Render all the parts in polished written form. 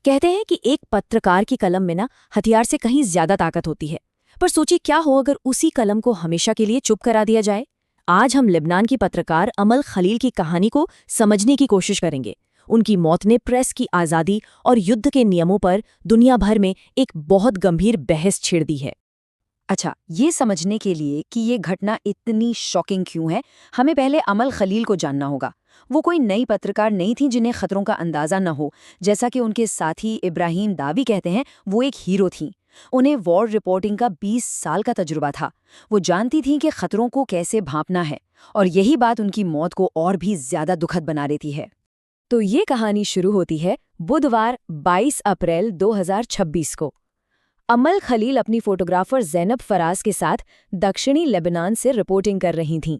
कहते हैं कि एक पत्रकार की कलम में ना हथियार से कहीं ज्यादा ताकत होती है। पर सोचिए क्या हो अगर उसी कलम को हमेशा के लिए चुप करा दिया जाए। आज हम लेबनान की पत्रकार अमल खलील की कहानी को समझने की कोशिश करेंगे। उनकी मौत ने प्रेस की आज़ादी और युद्ध के नियमों पर दुनिया भर में एक बहुत गंभीर बहस छेड़ दी है। अच्छा, ये समझने के लिए कि ये घटना इतनी शॉकिंग क्यों है, हमें पहले अमल खलील को जानना होगा। वो कोई नई पत्रकार नहीं थी जिन्हें खतरों का अंदाजा न हो। जैसा कि उनके साथी इब्राहिम दावी कहते हैं, वो एक हीरो थीं। उन्हें वॉर रिपोर्टिंग का 20 साल का तजुर्बा था। वो जानती थीं कि खतरों को कैसे भांपना है, और यही बात उनकी मौत को और भी ज्यादा दुखद बना देती है। तो ये कहानी शुरू होती है बुधवार 22 अप्रैल 2026 को। अमल खलील अपनी फोटोग्राफर ज़ैनब फराज के साथ दक्षिणी लेबनान से रिपोर्टिंग कर रही थीं।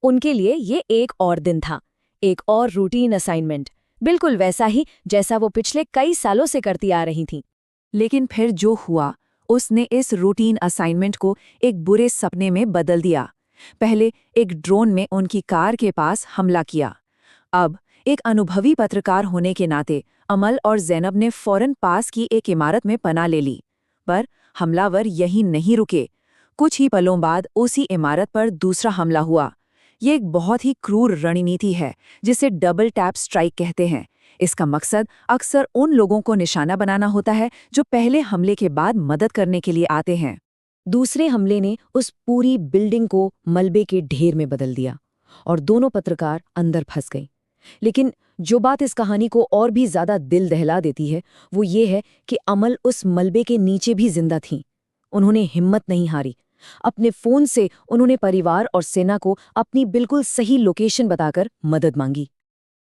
उनके लिए ये एक और दिन था, एक और रूटीन असाइनमेंट, बिल्कुल वैसा ही जैसा वो पिछले कई सालों से करती आ रही थीं। लेकिन फिर जो हुआ, उसने इस रूटीन असाइनमेंट को एक बुरे सपने में बदल दिया। पहले एक ड्रोन में उनकी कार के पास हमला किया। अब एक अनुभवी पत्रकार होने के नाते अमल और ज़ैनब ने फौरन पास की एक इमारत में पनाह ले ली। पर हमलावर यहीं नहीं रुके। कुछ ही पलों बाद उसी इमारत पर दूसरा हमला हुआ। ये एक बहुत ही क्रूर रणनीति है, जिसे डबल टैप स्ट्राइक कहते हैं। इसका मकसद अक्सर उन लोगों को निशाना बनाना होता है जो पहले हमले के बाद मदद करने के लिए आते हैं। दूसरे हमले ने उस पूरी बिल्डिंग को मलबे के ढेर में बदल दिया और दोनों पत्रकार अंदर फंस गईं। लेकिन जो बात इस कहानी को और भी ज्यादा दिल दहला देती है, वो ये है कि अमल उस मलबे के नीचे भी जिंदा थीं। उन्होंने हिम्मत नहीं हारी। अपने फोन से उन्होंने परिवार और सेना को अपनी बिल्कुल सही लोकेशन बताकर मदद मांगी।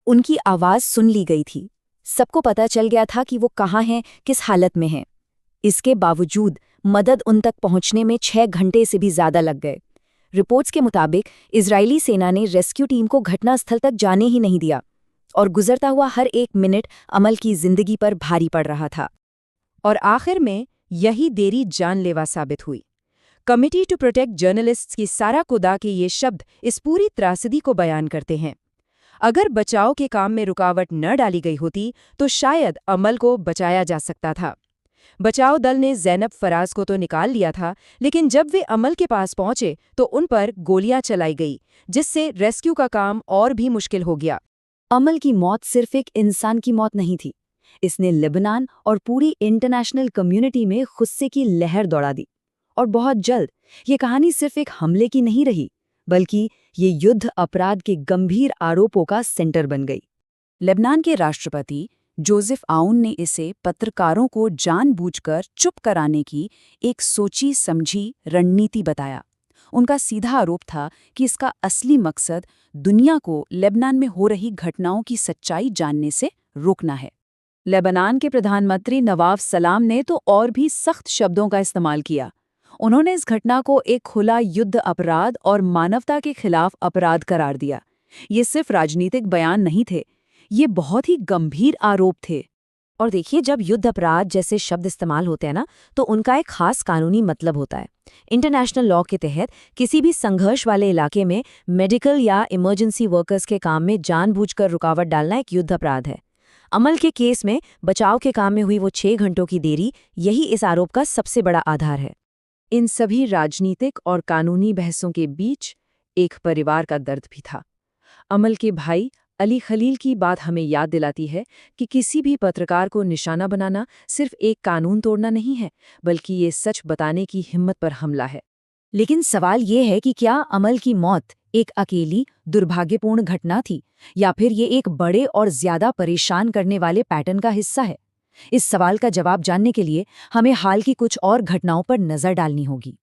उनकी आवाज सुन ली गई थी। सबको पता चल गया था कि वो कहाँ हैं, किस हालत में हैं। इसके बावजूद मदद उन तक पहुंचने में 6 घंटे से भी ज्यादा लग गए। रिपोर्ट्स के मुताबिक इजरायली सेना ने रेस्क्यू टीम को घटनास्थल तक जाने ही नहीं दिया और गुजरता हुआ हर एक मिनट अमल की जिंदगी पर भारी पड़ रहा था। और आखिर में यही देरी जानलेवा साबित हुई। कमिटी टू प्रोटेक्ट जर्नलिस्ट्स की सारा खुदा के ये शब्द इस पूरी त्रासदी को बयान करते हैं। अगर बचाव के काम में रुकावट न डाली गई होती तो शायद अमल को बचाया जा सकता था। बचाव दल ने ज़ैनब फराज को तो निकाल लिया था, लेकिन जब वे अमल के पास पहुंचे तो उन पर गोलियां चलाई गई, जिससे रेस्क्यू का काम और भी मुश्किल हो गया। अमल की मौत सिर्फ एक इंसान की मौत नहीं थी। इसने लेबनान और पूरी इंटरनेशनल कम्युनिटी में गुस्से की लहर दौड़ा दी। और बहुत जल्द ये कहानी सिर्फ एक हमले की नहीं रही, बल्कि ये युद्ध अपराध के गंभीर आरोपों का सेंटर बन गई। लेबनान के राष्ट्रपति जोसेफ आउन ने इसे पत्रकारों को जानबूझकर चुप कराने की एक सोची समझी रणनीति बताया। उनका सीधा आरोप था कि इसका असली मकसद दुनिया को लेबनान में हो रही घटनाओं की सच्चाई जानने से रोकना है। लेबनान के प्रधानमंत्री नवाफ सलाम ने तो और भी सख्त शब्दों का इस्तेमाल किया। उन्होंने इस घटना को एक खुला युद्ध अपराध और मानवता के खिलाफ अपराध करार दिया। ये सिर्फ राजनीतिक बयान नहीं थे, ये बहुत ही गंभीर आरोप थे। और देखिए, जब युद्ध अपराध जैसे शब्द इस्तेमाल होते हैं ना, तो उनका एक खास कानूनी मतलब होता है। इंटरनेशनल लॉ के तहत किसी भी संघर्ष वाले इलाके में मेडिकल या इमरजेंसी वर्कर्स के काम में जानबूझकर रुकावट डालना एक युद्ध अपराध है। अमल के केस में बचाव के काम में हुई वो 6 घंटों की देरी, यही इस आरोप का सबसे बड़ा आधार है। इन सभी राजनीतिक और कानूनी बहसों के बीच एक परिवार का दर्द भी था। अमल के भाई अली खलील की बात हमें याद दिलाती है कि किसी भी पत्रकार को निशाना बनाना सिर्फ एक कानून तोड़ना नहीं है, बल्कि ये सच बताने की हिम्मत पर हमला है। लेकिन सवाल ये है कि क्या अमल की मौत एक अकेली दुर्भाग्यपूर्ण घटना थी, या फिर ये एक बड़े और ज्यादा परेशान करने वाले पैटर्न का हिस्सा है? इस सवाल का जवाब जानने के लिए हमें हाल की कुछ और घटनाओं पर नजर डालनी होगी।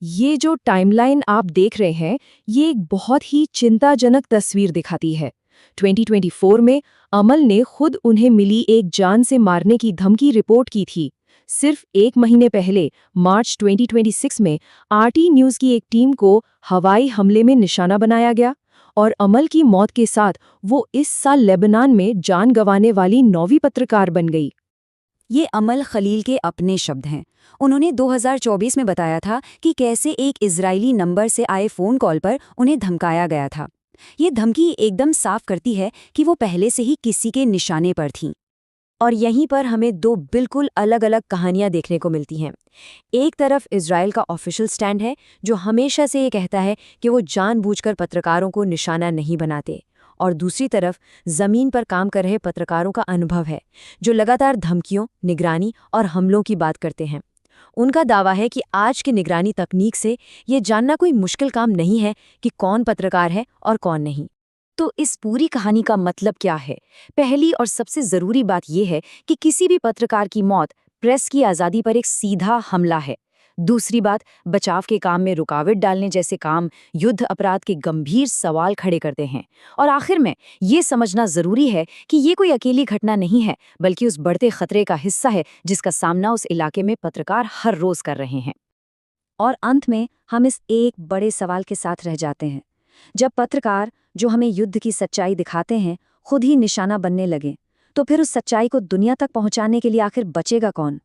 ये जो टाइमलाइन आप देख रहे हैं, ये एक बहुत ही चिंताजनक तस्वीर दिखाती है। 2024 में अमल ने खुद उन्हें मिली एक जान से मारने की धमकी रिपोर्ट की थी। सिर्फ 1 महीने पहले मार्च 2026 में आरटी न्यूज़ की एक टीम को हवाई हमले में निशाना बनाया गया, और अमल की मौत के साथ वो इस साल लेबनान में जान गंवाने वाली 9वीं पत्रकार बन गई। ये अमल खलील के अपने शब्द हैं। उन्होंने 2024 में बताया था कि कैसे एक इजरायली नंबर से आए फ़ोन कॉल पर उन्हें धमकाया गया था। ये धमकी एकदम साफ करती है कि वो पहले से ही किसी के निशाने पर थीं। और यहीं पर हमें दो बिल्कुल अलग-अलग कहानियां देखने को मिलती हैं। एक तरफ इजराइल का ऑफिशियल स्टैंड है, जो हमेशा से ये कहता है कि वो जानबूझकर पत्रकारों को निशाना नहीं बनाते, और दूसरी तरफ जमीन पर काम कर रहे पत्रकारों का अनुभव है, जो लगातार धमकियों, निगरानी और हमलों की बात करते हैं। उनका दावा है कि आज की निगरानी तकनीक से ये जानना कोई मुश्किल काम नहीं है कि कौन पत्रकार है और कौन नहीं। तो इस पूरी कहानी का मतलब क्या है? पहली और सबसे जरूरी बात यह है कि किसी भी पत्रकार की मौत प्रेस की आज़ादी पर एक सीधा हमला है। दूसरी बात, बचाव के काम में रुकावट डालने जैसे काम युद्ध अपराध के गंभीर सवाल खड़े करते हैं। और आखिर में ये समझना जरूरी है कि ये कोई अकेली घटना नहीं है, बल्कि उस बढ़ते खतरे का हिस्सा है जिसका सामना उस इलाके में पत्रकार हर रोज कर रहे हैं। और अंत में हम इस एक बड़े सवाल के साथ रह जाते हैं। जब पत्रकार, जो हमें युद्ध की सच्चाई दिखाते हैं, खुद ही निशाना बनने लगे, तो फिर उस सच्चाई को दुनिया तक पहुंचाने के लिए आखिर बचेगा कौन?